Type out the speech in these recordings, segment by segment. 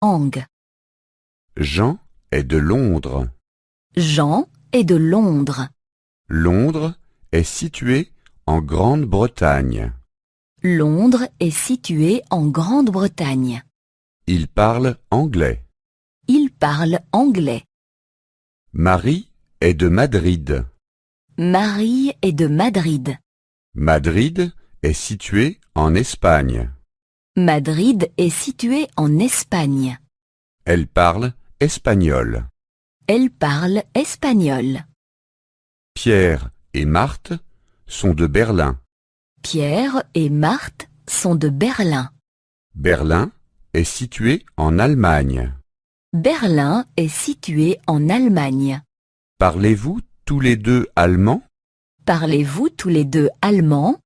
Hang. Jean est de Londres. Jean est de Londres. Londres est situé en Grande-Bretagne. Londres est situé en Grande-Bretagne. Il parle anglais. Il parle anglais. Marie est de Madrid. Marie est de Madrid. Madrid est situé en Espagne. Madrid est situé en Espagne. Elle parle espagnol. Elle parle espagnol. Pierre et Marthe sont de Berlin. Pierre et Marthe sont de Berlin. Berlin est situé en Allemagne. Berlin est situé en Allemagne. Parlez-vous tous les deux allemand? Parlez-vous tous les deux allemand?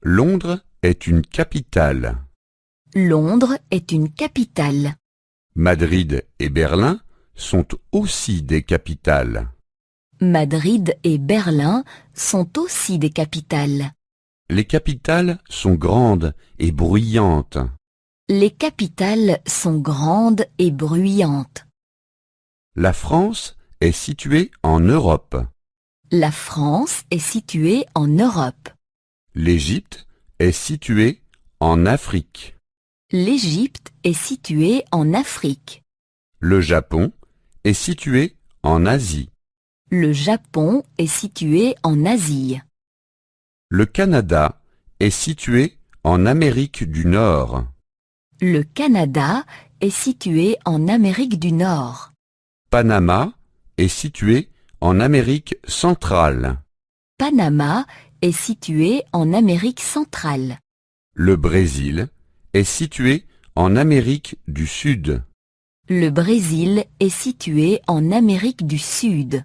Londres est une capitale. Londres est une capitale. Madrid et Berlin sont aussi des capitales. Madrid et Berlin sont aussi des capitales. Les capitales sont grandes et bruyantes. Les capitales sont grandes et bruyantes. La France est située en Europe. La France est située en Europe. L'Égypte est située en Afrique. L'Égypte est située en Afrique. Le Japon est situé en Asie. Le Japon est situé en Asie. Le Canada est situé en Amérique du Nord. Le Canada est situé en Amérique du Nord. Panama est situé en Amérique centrale. Panama est situé en Amérique centrale. Le Brésil est situé en Amérique du Sud. Le Brésil est situé en Amérique du Sud.